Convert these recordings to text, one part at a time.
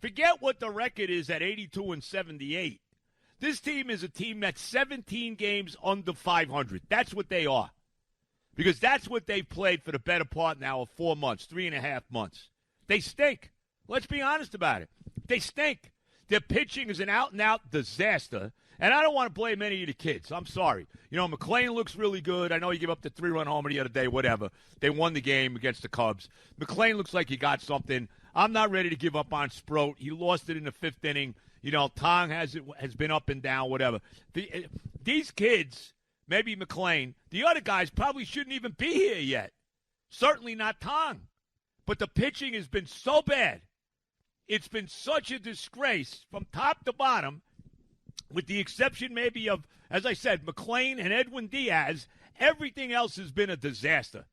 Forget what the record is at 82-78. This team is a team that's 17 games under 500. That's what they are. Because that's what they've played for the better part now of 4 months, 3.5 months. They stink. Let's be honest about it. They stink. Their pitching is an out-and-out disaster. And I don't want to blame any of the kids. I'm sorry. You know, McClain looks really good. I know he gave up the 3-run homer the other day, whatever. They won the game against the Cubs. McClain looks like he got something. I'm not ready to give up on Sproat. He lost it in the 5th inning. You know, Tong has been up and down, whatever. These kids, maybe McClain, the other guys probably shouldn't even be here yet. Certainly not Tong. But the pitching has been so bad. It's been such a disgrace from top to bottom, with the exception maybe of, as I said, McClain and Edwin Diaz. Everything else has been a disaster.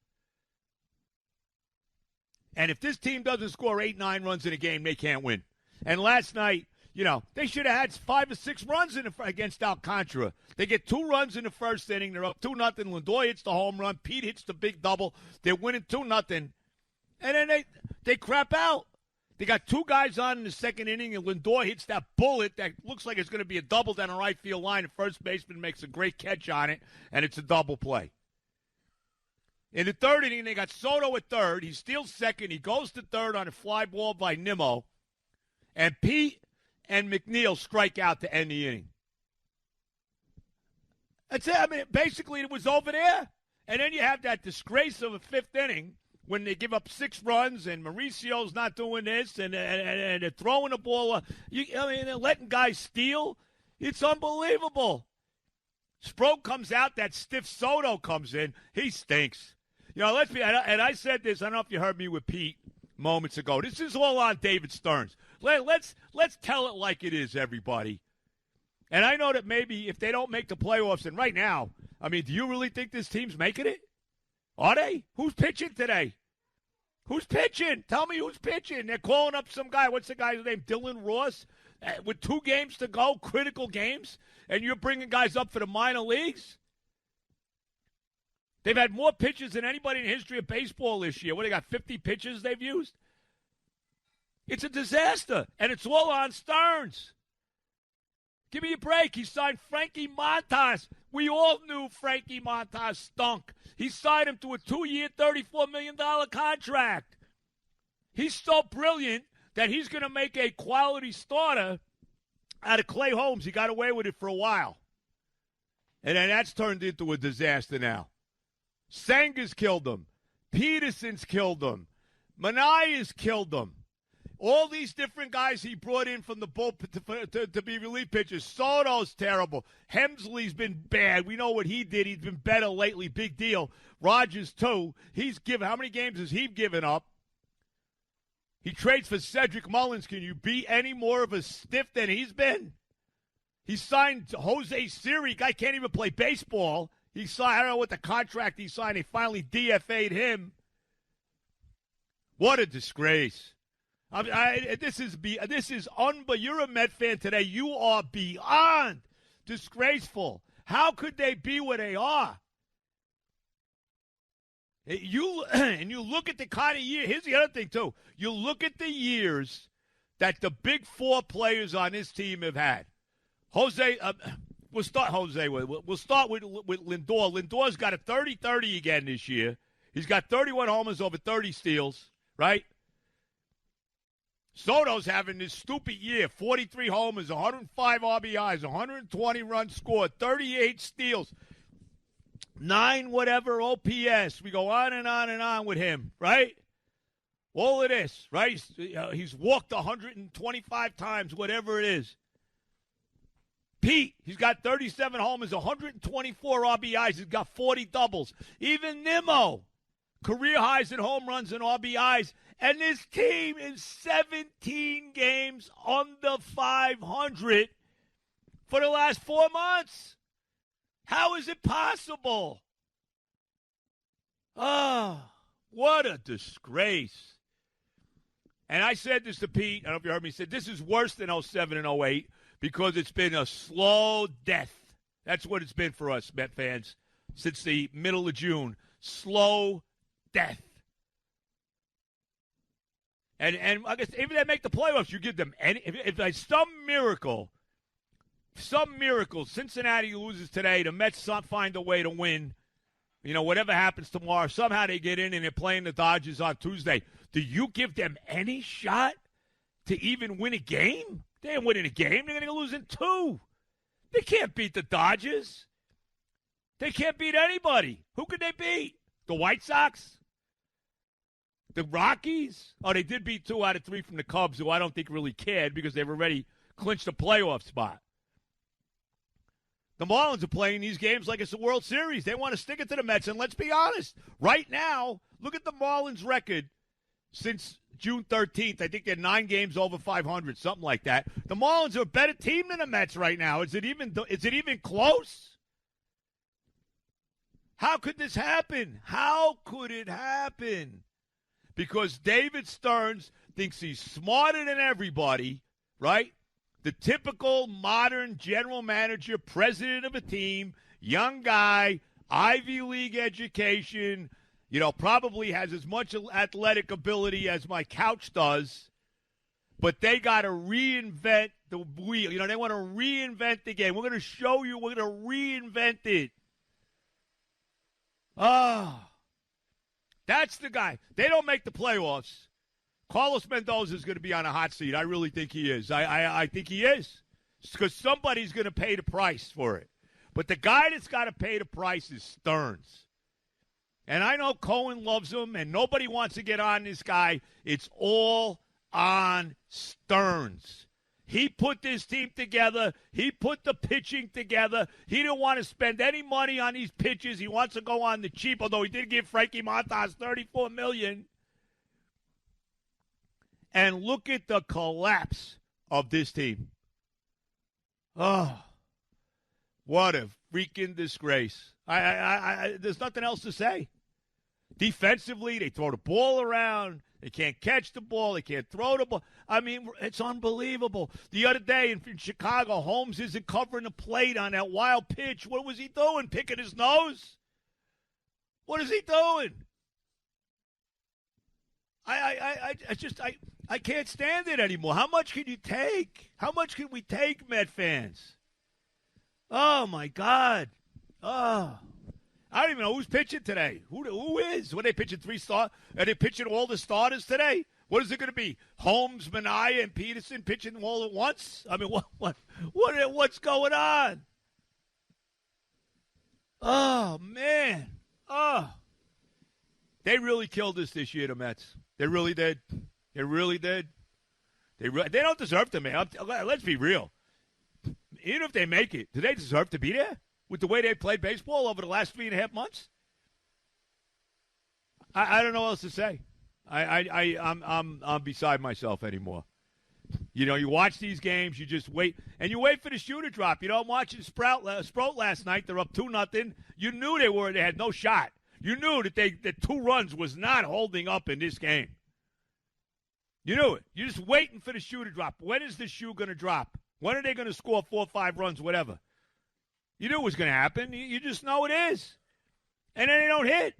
And if this team doesn't score 8, 9 runs in a game, they can't win. And last night, you know, they should have had 5 or 6 runs against Alcantara. They get 2 runs in the first inning. They're up 2-0. Lindor hits the home run. Pete hits the big double. They're winning 2-0. And then they crap out. They got 2 guys on in the second inning, and Lindor hits that bullet that looks like it's going to be a double down the right field line. The first baseman makes a great catch on it, and it's a double play. In the third inning, they got Soto at third. He steals second. He goes to third on a fly ball by Nimmo. And Pete and McNeil strike out to end the inning. That's it. I mean, basically, it was over there. And then you have that disgrace of a 5th inning when they give up 6 runs and Mauricio's not doing this and they're throwing the ball. They're letting guys steal. It's unbelievable. Sproat comes out. That stiff Soto comes in. He stinks. You know, let's be, and I said this, I don't know if you heard me with Pete moments ago. This is all on David Stearns. Let's tell it like it is, everybody. And I know that maybe if they don't make the playoffs, and right now, I mean, do you really think this team's making it? Are they? Who's pitching today? Who's pitching? Tell me who's pitching. They're calling up some guy. What's the guy's name? Dylan Ross? With 2 games to go, critical games, and you're bringing guys up for the minor leagues? They've had more pitches than anybody in the history of baseball this year. What, they got 50 pitches they've used? It's a disaster, and it's all on Stearns. Give me a break. He signed Frankie Montas. We all knew Frankie Montas stunk. He signed him to a 2-year, $34 million contract. He's so brilliant that he's going to make a quality starter out of Clay Holmes. He got away with it for a while. And then that's turned into a disaster now. Sanger's killed him. Peterson's killed him. Manaya's killed him. All these different guys he brought in from the bullpen to be relief pitchers. Soto's terrible. Hemsley's been bad. We know what he did. He's been better lately. Big deal. Rogers, too. How many games has he given up? He trades for Cedric Mullins. Can you be any more of a stiff than he's been? He signed Jose Siri. Guy can't even play baseball. He signed, I don't know what the contract he signed. They finally DFA'd him. What a disgrace. This is unbelievable. You're a Met fan today. You are beyond disgraceful. How could they be where they are? And you look at the kind of year. Here's the other thing, too. You look at the years that the big 4 players on this team have had. We'll start with Lindor. Lindor's got a 30-30 again this year. He's got 31 homers over 30 steals, right? Soto's having this stupid year, 43 homers, 105 RBIs, 120 runs scored, 38 steals, 9 whatever OPS. We go on and on and on with him, right? All of this, right? He's walked 125 times, whatever it is. Pete, he's got 37 homers, 124 RBIs. He's got 40 doubles. Even Nimmo, career highs in home runs and RBIs. And this team is 17 games under 500 for the last 4 months. How is it possible? Oh, what a disgrace. And I said this to Pete. I don't know if you heard me say, this is worse than 07 and 08 because it's been a slow death. That's what it's been for us, Met fans, since the middle of June. Slow death. And I guess even if they make the playoffs, you give them any. If by some miracle, Cincinnati loses today, the Mets find a way to win. Whatever happens tomorrow, somehow they get in and they're playing the Dodgers on Tuesday. Do you give them any shot to even win a game? They ain't winning a game. They're going to lose in 2. They can't beat the Dodgers. They can't beat anybody. Who could they beat? The White Sox? The Rockies? Oh, they did beat 2 out of 3 from the Cubs, who I don't think really cared because they've already clinched a playoff spot. The Marlins are playing these games like it's a World Series. They want to stick it to the Mets. And let's be honest, right now, look at the Marlins' record since June 13th. I think they're 9 games over 500, something like that. The Marlins are a better team than the Mets right now. Is it even close? How could this happen? How could it happen? Because David Stearns thinks he's smarter than everybody, right? The typical modern general manager, president of a team, young guy, Ivy League education, probably has as much athletic ability as my couch does, but they got to reinvent the wheel. They want to reinvent the game. We're going to show you. We're going to reinvent it. That's the guy. They don't make the playoffs. Carlos Mendoza is going to be on a hot seat. I really think he is. I think he is. Because somebody's going to pay the price for it. But the guy that's got to pay the price is Stearns. And I know Cohen loves him, and nobody wants to get on this guy. It's all on Stearns. He put this team together. He put the pitching together. He didn't want to spend any money on these pitches. He wants to go on the cheap, although he did give Frankie Montas $34 million. And look at the collapse of this team. Oh, what a freaking disgrace. There's nothing else to say. Defensively, they throw the ball around. They can't catch the ball. They can't throw the ball. I mean, it's unbelievable. The other day in Chicago, Holmes isn't covering the plate on that wild pitch. What was he doing? Picking his nose? What is he doing? I can't stand it anymore. How much can you take? How much can we take, Met fans? Oh, my God. Oh. I don't even know who's pitching today. Who is? What, are they pitching 3 stars? Are they pitching all the starters today? What is it going to be? Holmes, Minaya, and Peterson pitching all at once? I mean, what's going on? Oh, man. Oh. They really killed us this year, the Mets. They really did. They really did. They don't deserve to make it. Let's be real. Even if they make it, do they deserve to be there? With the way they played baseball over the last 3.5 months? I don't know what else to say. I'm beside myself anymore. You watch these games, you just wait, and you wait for the shoe to drop. I'm watching Sprout last night. They're up 2-0. You knew they had no shot. You knew that 2 runs was not holding up in this game. You knew it. You're just waiting for the shoe to drop. When is the shoe going to drop? When are they going to score 4 or 5 runs, whatever? You knew it was going to happen. You just know it is. And then they don't hit.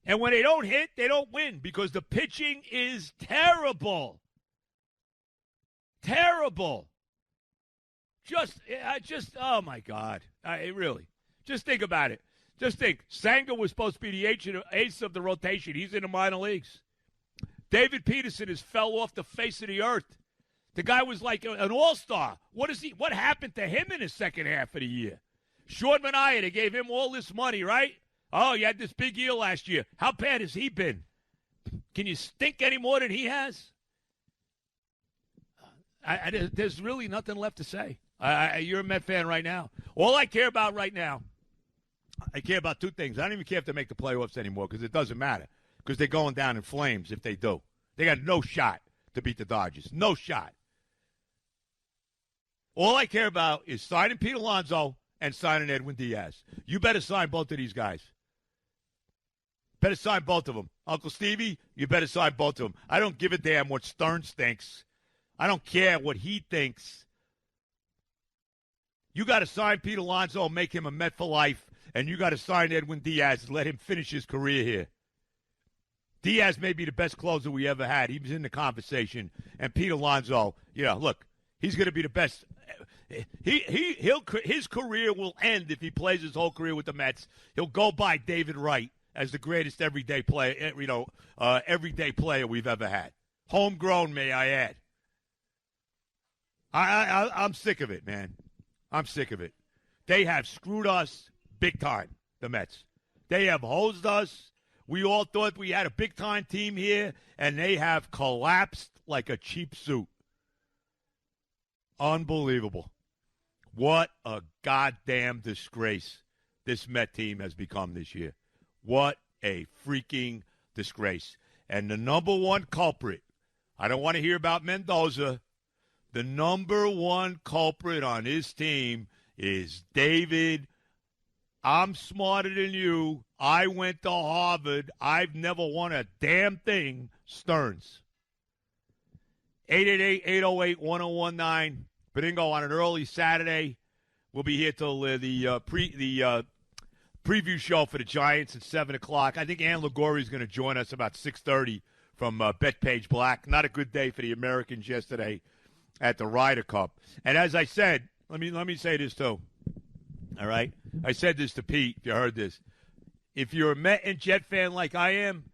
And when they don't hit, they don't win because the pitching is terrible. Terrible. Oh, my God. Really. Just think about it. Just think. Sanger was supposed to be the ace of the rotation. He's in the minor leagues. David Peterson has fell off the face of the earth. The guy was like an all-star. What happened to him in the second half of the year? Sean Manaea, they gave him all this money, right? Oh, he had this big year last year. How bad has he been? Can you stink any more than he has? There's really nothing left to say. You're a Met fan right now. All I care about right now, I care about 2 things. I don't even care if they make the playoffs anymore because it doesn't matter because they're going down in flames if they do. They got no shot to beat the Dodgers. No shot. All I care about is signing Pete Alonso and signing Edwin Diaz. You better sign both of these guys. Better sign both of them. Uncle Stevie, you better sign both of them. I don't give a damn what Stearns thinks. I don't care what he thinks. You got to sign Pete Alonso and make him a Met for life, and you got to sign Edwin Diaz and let him finish his career here. Diaz may be the best closer we ever had. He was in the conversation. And Pete Alonso, look, he's going to be the best. His career will end if he plays his whole career with the Mets. He'll go by David Wright as the greatest everyday player, everyday player we've ever had. Homegrown, may I add. I'm sick of it, man. I'm sick of it. They have screwed us big time, the Mets. They have hosed us. We all thought we had a big-time team here, and they have collapsed like a cheap suit. Unbelievable. What a goddamn disgrace this Met team has become this year. What a freaking disgrace. And the number one culprit, I don't want to hear about Mendoza. The number one culprit on his team is David. I'm smarter than you. I went to Harvard. I've never won a damn thing. Stearns. 888-808-1019. Benigno on an early Saturday. We'll be here till the preview show for the Giants at 7 o'clock. I think Ann Ligori is going to join us about 6:30 from Betpage Black. Not a good day for the Americans yesterday at the Ryder Cup. And as I said, let me say this too. All right? I said this to Pete, if you heard this. If you're a Met and Jet fan like I am,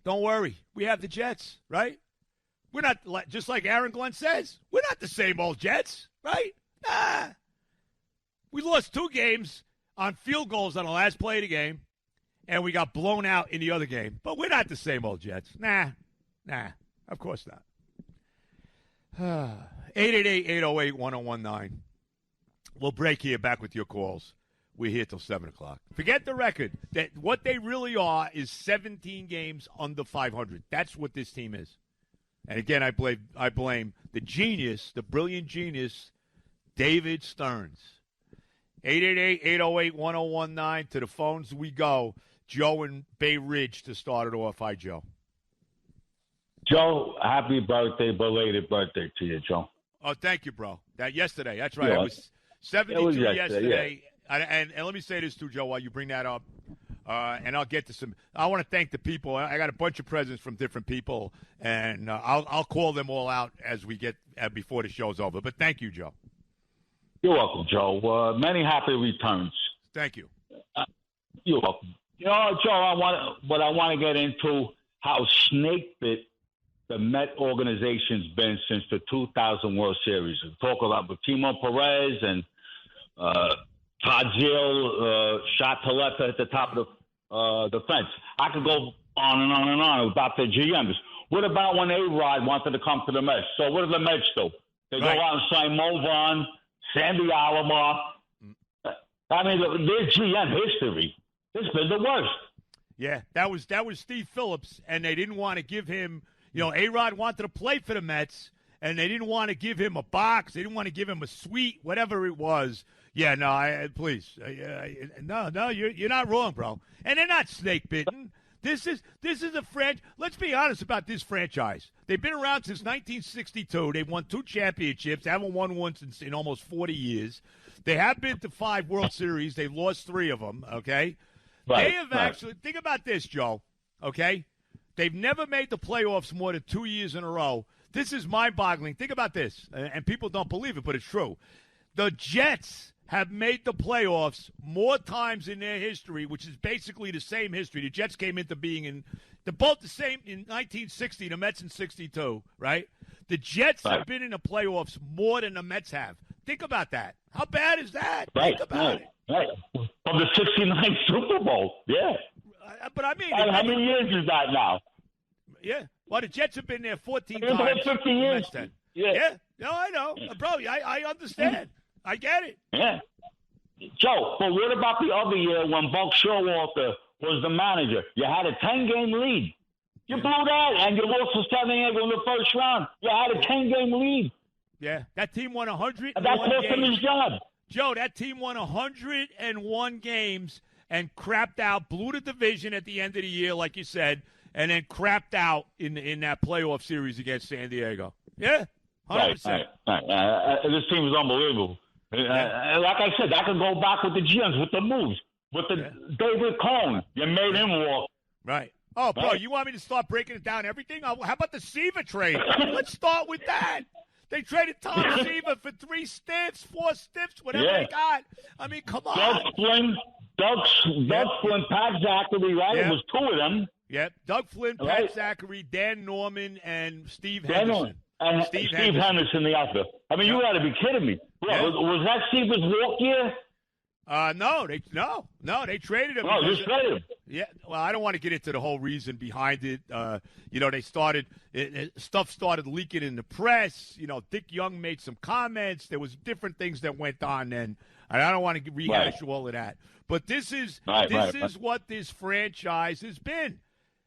don't worry. We have the Jets, right? We're not, just like Aaron Glenn says, we're not the same old Jets, right? Nah. We lost 2 games on field goals on the last play of the game, and we got blown out in the other game. But we're not the same old Jets. Nah, of course not. 888-808-1019. We'll break here, back with your calls. We're here till 7 o'clock. Forget the record. That what they really are is 17 games under 500. That's what this team is. And again, I blame the genius, the brilliant genius, David Stearns. 888-808-1019. To the phones we go. Joe in Bay Ridge to start it off. Hi, Joe. Joe, happy birthday, belated birthday to you, Joe. Oh, thank you, bro. Yesterday. That's right. Yeah. It was 72 yesterday. Yeah. And let me say this too, Joe, while you bring that up, and I'll get to some. I want to thank the people. I got a bunch of presents from different people, and I'll call them all out as we get before the show's over. But thank you, Joe. You're welcome, Joe. Many happy returns. Thank you. You're welcome. Joe, I want to get into how snake bit the Met organization's been since the 2000 World Series. Talk about Timo Perez and Tadziel shot to left at the top of the fence. I could go on and on and on about the GMs. What about when A-Rod wanted to come to the Mets? So what do the Mets do? They go out and sign Mo Vaughn, Sandy Alomar. I mean, their GM history has been the worst. Yeah, that was Steve Phillips, and they didn't want to give him. A-Rod wanted to play for the Mets, and they didn't want to give him a box. They didn't want to give him a suite, whatever it was. Yeah, no, please. No, you're not wrong, bro. And they're not snake bitten. This is a franchise. Let's be honest about this franchise. They've been around since 1962. They've won 2 championships. They haven't won one in almost 40 years. They have been to 5 World Series. They've lost 3 of them, okay? Right, they have actually – think about this, Joe, okay? They've never made the playoffs more than 2 years in a row. This is mind-boggling. Think about this, and people don't believe it, but it's true. The Jets have made the playoffs more times in their history, which is basically the same history. The Jets came into being they're both the same in 1960, the Mets in 62, right? The Jets have been in the playoffs more than the Mets have. Think about that. How bad is that? Think about it. Right. From the 69 Super Bowl, yeah. But I mean, how many years is that now? Yeah. Well, the Jets have been there 14 times. 50 years. Yeah. No, I know. Bro, I understand. I get it. Yeah. Joe, but what about the other year when Buck Showalter was the manager? You had a 10-game lead. You blew that, and you lost to San Diego in the first round. You had a 10-game lead. Yeah. That team won 101 games. That cost him his job. Joe, that team won 101 games and crapped out, blew the division at the end of the year, like you said, and then crapped out in that playoff series against San Diego. Yeah, 100%. Right. This team is unbelievable. Yeah. Like I said, I could go back with the GMs, with the moves, with the David Cohn. You made him walk. Right. Oh, bro, Right. you want me to start breaking it down everything? How about the Seaver trade? Let's start with that. They traded Tom Seaver for 3 stiffs, 4 stiffs, whatever they got. I mean, come on. Doug Flynn, Pat Zachary, right? Yep. It was 2 of them. Yep. Doug Flynn, Pat Right. Zachary, Dan Norman, and Steve Dan Henderson. And Steve Henderson, the outfield. I mean, you got to be kidding me. Bro, Yeah. was that Seaver's walk year? No, they traded him. No, because- just traded him. Yeah, well, I don't want to get into the whole reason behind it. They started stuff started leaking in the press. Dick Young made some comments. There was different things that went on then, and I don't want to rehash all of that. But this is what this franchise has been.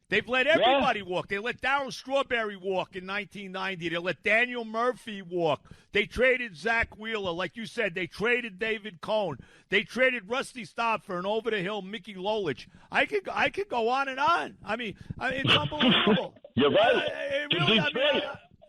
They've let everybody walk. They let Darryl Strawberry walk in 1990. They let Daniel Murphy walk. They traded Zach Wheeler. Like you said, they traded David Cohn. They traded Rusty Staub for an over-the-hill Mickey Lolich. I could go on and on. I mean it's unbelievable. You're right.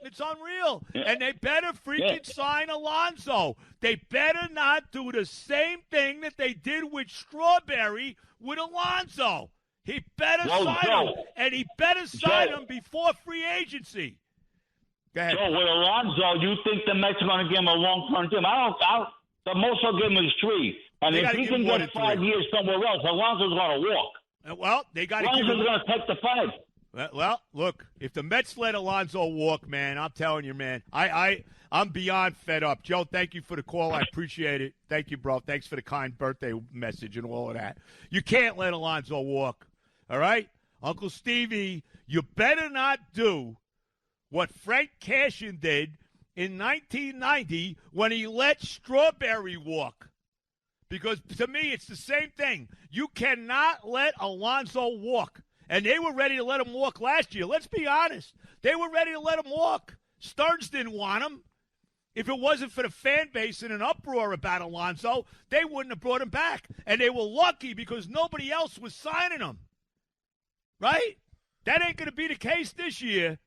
It's unreal. Yeah. And they better freaking sign Alonso. They better not do the same thing that they did with Strawberry with Alonso. He better sign him, and he better sign him before free agency. Go ahead. So with Alonso, you think the Mets are going to give him a long-term deal? The most I'll give him is 3. And if he can get 5 years somewhere else, Alonso's going to walk. Well, they got to give him. Alonso's going to take the 5. Well, look, if the Mets let Alonso walk, man, I'm telling you, man, I'm beyond fed up. Joe, thank you for the call. I appreciate it. Thank you, bro. Thanks for the kind birthday message and all of that. You can't let Alonso walk. All right? Uncle Stevie, you better not do what Frank Cashin did in 1990 when he let Strawberry walk. Because to me, it's the same thing. You cannot let Alonso walk. And they were ready to let him walk last year. Let's be honest. They were ready to let him walk. Stearns didn't want him. If it wasn't for the fan base in an uproar about Alonso, they wouldn't have brought him back. And they were lucky because nobody else was signing him. Right? That ain't going to be the case this year.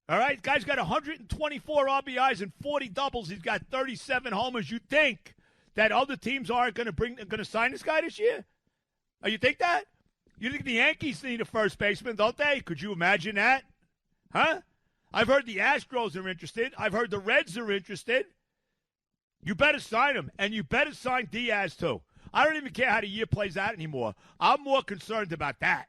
All right? Guy's got 124 RBIs and 40 doubles. He's got 37 homers. You think that other teams aren't going to sign this guy this year? Oh, you think that? You think the Yankees need a first baseman, don't they? Could you imagine that? Huh? I've heard the Astros are interested. I've heard the Reds are interested. You better sign him, and you better sign Diaz too. I don't even care how the year plays out anymore. I'm more concerned about that.